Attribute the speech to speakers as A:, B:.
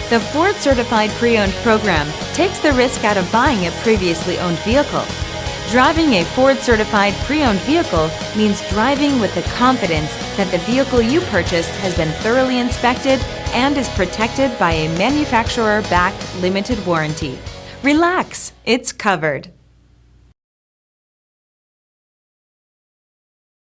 A: The Ford Certified Pre-Owned program takes the risk out of buying a previously owned vehicle. Driving a Ford Certified Pre-Owned vehicle means driving with the confidence that the vehicle you purchased has been thoroughly inspected and is protected by a manufacturer-backed limited warranty. Relax, it's covered.